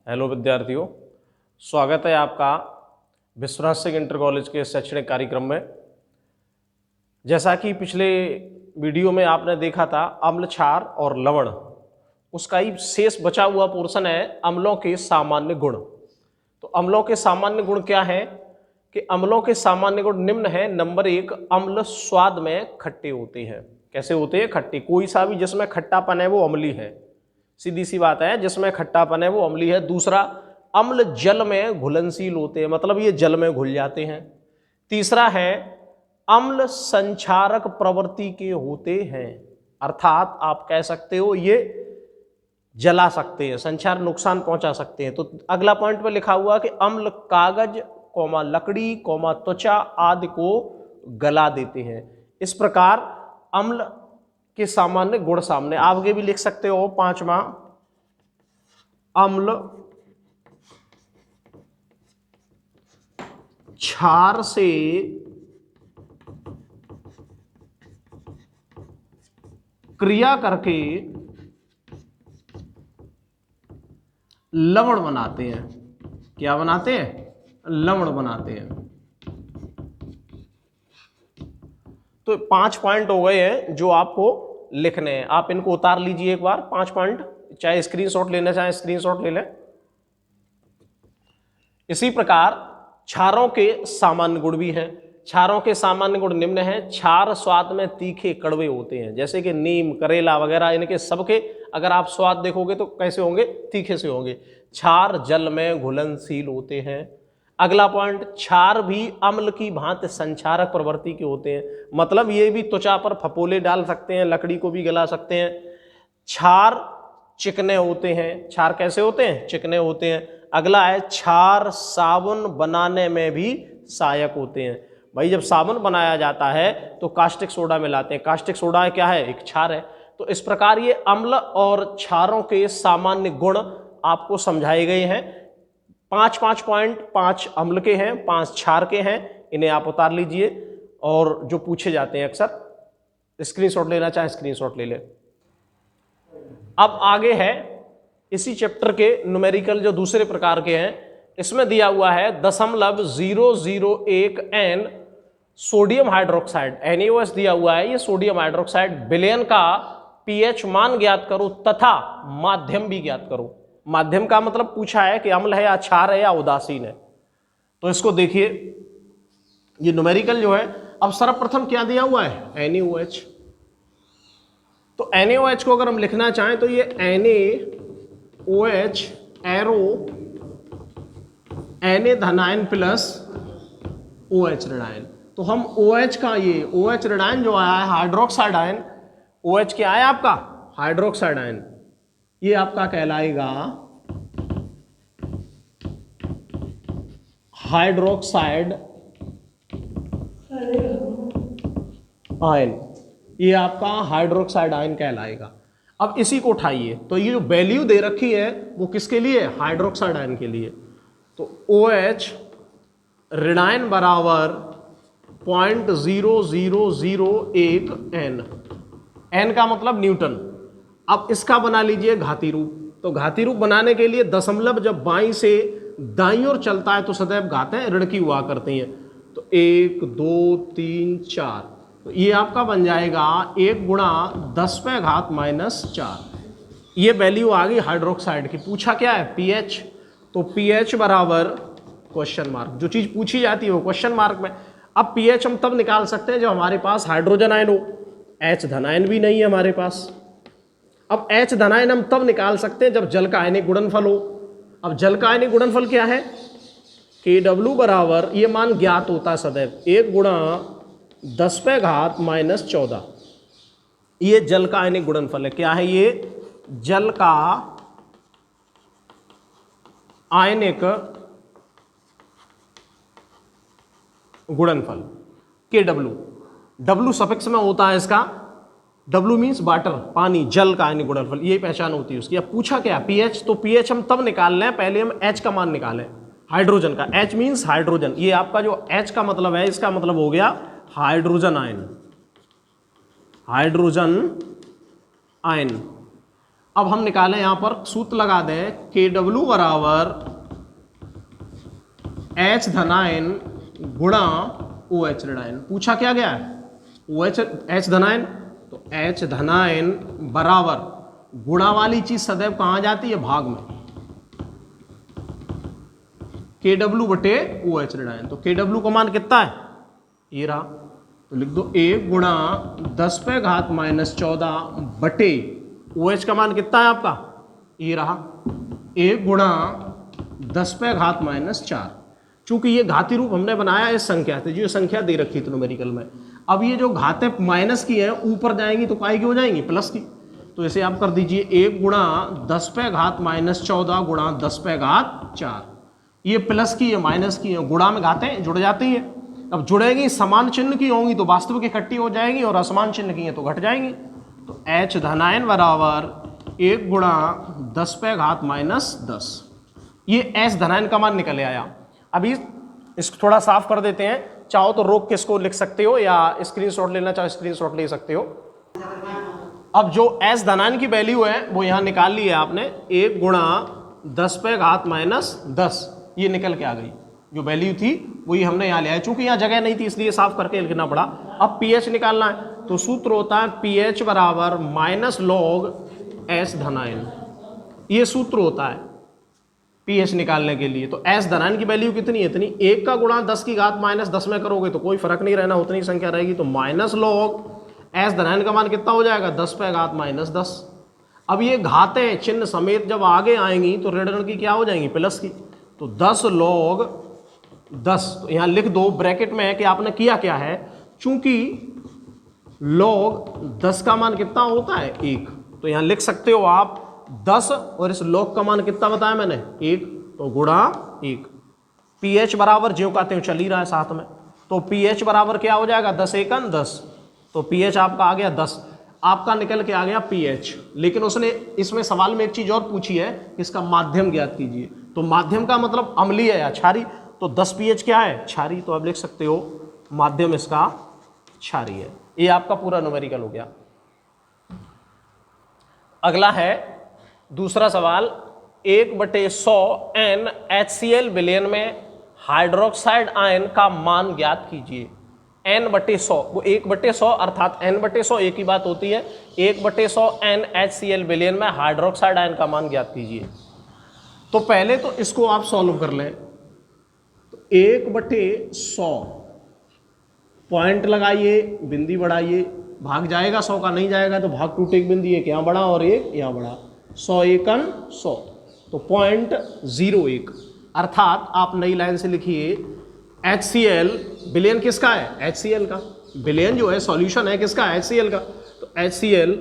Hello विद्यार्थियों, स्वागत है आपका विश्वनाथ सिंह इंटर कॉलेज के शैक्षणिक कार्यक्रम में। जैसा कि पिछले वीडियो में आपने देखा था अम्ल, क्षार और लवण, उसका ही शेष बचा हुआ पोर्शन है अम्लों के सामान्य गुण। तो अम्लों के सामान्य गुण क्या है कि अम्लों के सामान्य गुण निम्न है। नंबर 1, अम्ल स्वाद में खट्टे होते हैं। कैसे होते हैं? खट्टे। कोई सा भी जिसमें खट्टापन है वो अम्ली है, सीधी सी बात है, जिसमें खट्टापन है वो अम्ली है। दूसरा, अम्ल जल में घुलनशील होते हैं, मतलब ये जल में घुल जाते हैं। तीसरा है अम्ल संक्षारक प्रवृत्ति के होते हैं, अर्थात आप कह सकते हो ये जला सकते हैं, संचार नुकसान पहुंचा सकते हैं। तो अगला पॉइंट पे लिखा हुआ कि अम्ल कागज, लकड़ी, त्वचा आदि को गला देते हैं। इस प्रकार अम्ल के सामान्य गुण सामने आगे भी लिख सकते हो। 5वां, अम्ल क्षार से क्रिया करके लवण बनाते हैं। क्या बनाते हैं? लवण बनाते हैं। तो 5 पॉइंट हो गए हैं जो आपको लिखने हैं। आप इनको उतार लीजिए एक बार, 5 पॉइंट, चाहे स्क्रीनशॉट लेना चाहे स्क्रीनशॉट ले लें। इसी प्रकार क्षारों के सामान्य गुण भी हैं। क्षारों के सामान्य गुण निम्न हैं। क्षार स्वाद में तीखे कड़वे होते हैं, जैसे कि नीम, करेला वगैरह, इनके सबके अगर आप स्वाद देखोगे तो कैसे होंगे? तीखे से होंगे। क्षार जल में घुलनशील होते हैं। अगला पॉइंट, क्षार भी अम्ल की भांति संक्षारक प्रवृत्ति के होते हैं, मतलब ये भी त्वचा पर फपोले डाल सकते हैं, लकड़ी को भी गला सकते हैं। क्षार चिकने होते हैं। क्षार कैसे होते हैं? चिकने होते हैं। अगला है क्षार साबुन बनाने में भी सहायक होते हैं। भाई जब साबुन बनाया जाता है तो कास्टिक सोडा मिलाते हैं। कास्टिक सोडा क्या है? एक क्षार है। तो इस प्रकार ये अम्ल और क्षारों के सामान्य गुण आपको समझाए गए हैं। 5 पॉइंट, 5 अम्ल के हैं, 5 क्षार के हैं। इन्हें आप उतार लीजिए और जो पूछे जाते हैं अक्सर, स्क्रीनशॉट लेना चाहे स्क्रीनशॉट ले लें। अब आगे है इसी चैप्टर के न्यूमेरिकल जो दूसरे प्रकार के हैं। इसमें दिया हुआ है 0.001 N सोडियम हाइड्रोक्साइड, NaOH दिया हुआ है। ये सोडियम हाइड्रोक्साइड विलयन का pH मान ज्ञात करो तथा माध्यम भी ज्ञात करो। माध्यम का मतलब पूछा है कि अम्ल है या क्षार है या उदासीन है। तो इसको देखिए, ये न्यूमेरिकल जो है। अब सर्वप्रथम क्या दिया हुआ है? NaOH। तो NaOH को अगर हम लिखना चाहें तो ये NaOH एरो Na धनायन प्लस OH ऋणायन। तो हम OH का ये OH ऋणायन जो आया है हाइड्रोक्साइड आयन, OH क्या है आपका? Hydroxide ion. ये आपका कहलाएगा हाइड्रोक्साइड आयन। ये आपका हाइड्रोक्साइड आयन कहलाएगा। अब इसी को उठाइए, तो ये जो वैल्यू दे रखी है वो किसके लिए? हाइड्रोक्साइड आयन के लिए। तो OH ऋणायन बराबर 0.0001 N। N का मतलब न्यूटन। अब इसका बना लीजिए घाती रूप। तो घाती रूप बनाने के लिए दशमलव जब बाईं से दाईं ओर चलता है तो सदैव घातें ऋण की हुआ करती हैं। तो 1, 2, 3, 4, तो ये आपका बन जाएगा 1 गुणा 10⁻⁻⁴। ये वैल्यू आ गई हाइड्रोक्साइड की। पूछा क्या है? pH। तो pH बराबर क्वेश्चन मार्क, जो चीज पूछी जाती है वो क्वेश्चन मार्क में। अब pH हम तब निकाल सकते हैं जब हमारे पास हाइड्रोजन आयन हो। H धनायन भी नहीं है हमारे पास। अब H धनायन हम तब निकाल सकते हैं जब जल का आयनिक गुणनफल हो। अब जल का आयनिक गुणनफल क्या है? Kw बराबर, ये मान ज्ञात होता है सदैव, 1 गुणा 10⁻⁻14। ये जल का आयनिक गुणनफल है। क्या है ये? जल का आयनिक गुणनफल Kw। W सफिक्स में होता है इसका। W मीन्स वाटर, पानी, जल का आयनिक गुणनफल, ये पहचान होती है उसकी। अब पूछा क्या? pH। तो pH हम तब निकाल लें, पहले हम H का मान निकालें, हाइड्रोजन का। H means hydrogen. ये आपका जो H का मतलब है, इसका मतलब हो गया हाइड्रोजन आयन। Hydrogen ion. अब हम निकालें यहां पर सूत्र लगा दें, के डब्ल्यू बराबर एच धनायन गुणा ओ एच ऋणायन। पूछा क्या गया है, ओ एच धनायन, तो एच धनायन बराबर गुणा वाली चीज सदैव कहां जाती है, भाग में, के डब्ल्यू बटे ओ एच ऋणायन। तो के डब्ल्यू का मान कितना है, ये रहा, तो लिख दो 1 गुणा 10 पे घात -14 बटे ओ एच का मान कितना है आपका, ये रहा 1 गुणा 10 पे घात -4। चूंकि ये घाती रूप हमने बनाया इस संख्या से, जो संख्या दे रखी थी न्यूमेरिकल में, अब ये जो घातें माइनस की है ऊपर जाएंगी तो काय की हो जाएंगी, प्लस की। तो इसे आप कर दीजिए 1 गुणा 10 पे घात -14 गुणा 10 पे घात 4। ये प्लस की है माइनस की है, गुणा में घातें जुड़ जाती है। अब जुड़ेगी समान चिन्ह की होंगी तो वास्तविक इकट्ठी हो जाएगी, और असमान चिन्ह की है तो घट जाएंगी। तो एच धनायन बराबर 1 गुणा 10 पे घात -10, ये एच धनायन का मान निकल आया। अभी इसको थोड़ा साफ कर देते हैं, चाहो तो रोक के इसको लिख सकते हो या स्क्रीनशॉट लेना चाहो स्क्रीनशॉट ले सकते हो। अब जो एच धनायन की वैल्यू है वो यहाँ निकाल ली है आपने, 1 गुणा 10 पे घात -10, ये निकल के आ गई। जो वैल्यू थी वही हमने यहाँ ले आया, चूंकि यहाँ जगह नहीं थी इसलिए साफ करके लिखना पड़ा। अब पीएच निकालना है, तो सूत्र होता है पीएच बराबर -log एच धनायन, ये सूत्र होता है पीएच निकालने के लिए। तो एच धनायन की वैल्यू कितनी है, इतनी, 1 का गुणा 10 की घात -10 में करोगे तो कोई फर्क नहीं रहना, उतनी संख्या रहेगी। तो -log एच धनायन का मान कितना हो जाएगा, 10 पे घात -10। अब ये घातें चिन्ह समेत जब आगे आएंगी तो ऋण की क्या हो जाएंगी, प्लस की। तो 10 log 10, तो यहाँ लिख दो ब्रैकेट में है कि आपने किया क्या है, चूंकि log 10 का मान कितना होता है, 1, तो यहाँ लिख सकते हो आप 10 और इस log का मान कितना बताया मैंने, 1, तो गुणा 1। pH बराबर ज्यों का त्यों चल ही रहा है साथ में, तो pH बराबर क्या हो जाएगा, 10 एकन 10, तो pH आपका आ गया 10, आपका निकल के आ गया pH। लेकिन उसने इसमें सवाल में एक चीज और पूछी है, इसका माध्यम ज्ञात कीजिए। तो माध्यम का मतलब अम्लीय या क्षारी, तो 10 pH क्या है, क्षारी, तो आप लिख सकते हो माध्यम इसका क्षारी है। ये आपका पूरा न्यूमेरिकल हो गया। अगला है दूसरा सवाल, 1/100 NaHCl विलयन में हाइड्रोक्साइड आयन का मान ज्ञात कीजिए। n/100, वो 1/100 अर्थात n/100 एक ही बात होती है। 1/100 NaHCl विलयन में हाइड्रोक्साइड आयन का मान ज्ञात कीजिए। तो पहले तो इसको आप सॉल्व कर लें। तो 1/100 पॉइंट लगाइए, बिंदी बढ़ाइए, भाग जाएगा 100 का, नहीं जाएगा तो भाग टूटे, एक बिंदी एक यहाँ बढ़ा और एक यहाँ बढ़ा, 100 एकन 100, तो 0.01, अर्थात आप नई लाइन से लिखिए HCl विलयन किसका है, HCl का। विलयन जो है सॉल्यूशन है किसका, HCl का। तो HCl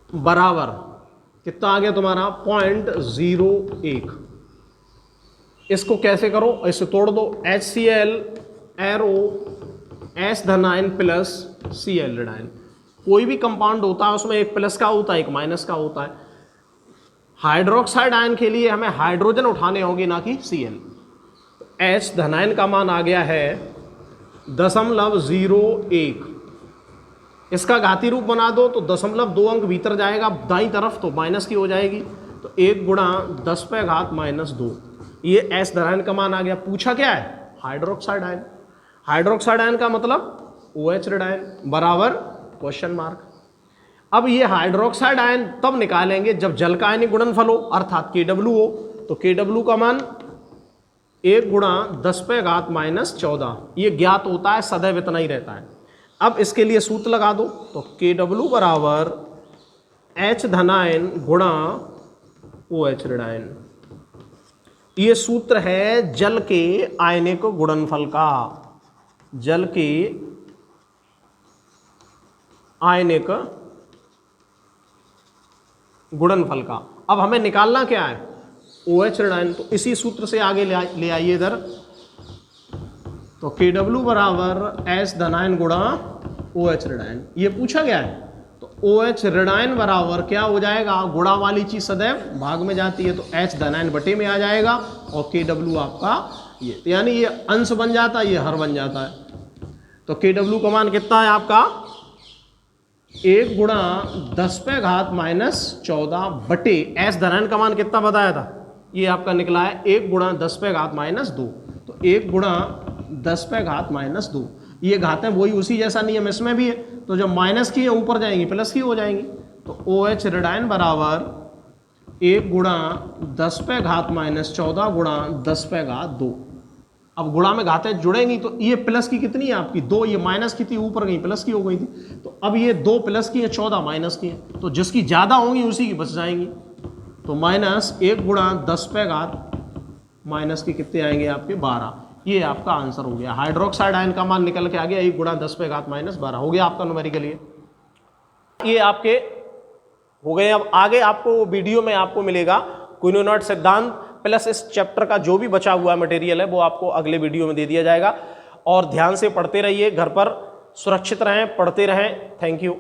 बराबर कितना आ गया तुम्हारा, 0.01। इसको कैसे करो, इसे तोड़ दो, HCl एरो H धनायन प्लस Cl ऋणायन। कोई भी कंपाउंड होता है उसमें एक प्लस का होता है एक माइनस का होता है। हाइड्रोक्साइड आयन के लिए हमें हाइड्रोजन उठाने होंगे ना कि Cl। H धनायन का मान आ गया है 0.01। इसका घाती रूप बना दो तो 0.2 अंक भीतर जाएगा दाईं तरफ, तो माइनस की हो जाएगी। तो 1 गुणा 10 पे घात -2, ये H धनायन का मान आ गया। पूछा क्या है, हाइड्रोक्साइड आयन। हाइड्रोक्साइड आयन का मतलब OH ऋणायन बराबर क्वेश्चन मार्क। अब ये हाइड्रोक्साइड आयन तब निकालेंगे जब जल का आयनिक गुणनफल हो अर्थात Kw हो। तो Kw का मान 1 गुणा 10 पे घात -14, ये ज्ञात होता है, सदैव इतना ही रहता है। अब इसके लिए सूत्र लगा दो, तो Kw बराबर H धनायन गुणा OH ऋणायन। ये सूत्र है जल के आयनिक गुणनफल का, जल के आयनिक गुणनफल का। अब हमें निकालना क्या है, OH ऋणायन। तो इसी सूत्र से आगे ले आइए इधर। तो Kw बराबर H धनायन गुणा OH ऋणायन, ये पूछा गया है। तो OH ऋणायन बराबर क्या हो जाएगा, गुणा वाली चीज सदैव भाग में जाती है, तो H धनायन बटे में आ जाएगा और Kw आपका ये, यानी ये अंश बन जाता है, ये हर बन जाता है। तो Kw का मान कितना है आपका 1 गुणा 10 पे घात माइनस 14 बटे एस धनायन का मान कितना बताया था, ये आपका निकला है 1 गुणा 10 पे घात माइनस 2। तो 1 गुणा 10 पे घात माइनस 2, ये घातें वही उसी जैसा नियम इसमें भी है, तो जब माइनस की है ऊपर जाएंगी प्लस की हो जाएंगी। तो OH रेडायन बराबर 1 गुणा 10 पे घात माइनस 14 गुणा 10 पे घात 2। अब गुणा में घातें जुड़ेंगी तो ये प्लस की कितनी है आपकी 2, ये माइनस की थी ऊपर गई प्लस की हो गई थी, तो अब ये 2 प्लस की है 14 माइनस की है, तो जिसकी ज़्यादा होंगी उसी की बच जाएंगी। तो माइनस 1 गुणा 10 पे घात माइनस की कितने आएंगे आपके 12, ये आपका आंसर हो गया। हाइड्रोक्साइड आयन का मान निकल के आ गया 1 गुणा 10 पे घात माइनस 12 हो गया आपका न्यूमेरिकल। ये आपके हो गए। अब आगे आपको वीडियो में आपको मिलेगा क्विनोनाट सिद्धांत प्लस इस चैप्टर का जो भी बचा हुआ मटेरियल है वो आपको अगले वीडियो में दे दिया जाएगा। और ध्यान से पढ़ते रहिए, घर पर सुरक्षित रहें, पढ़ते रहें। Thank you.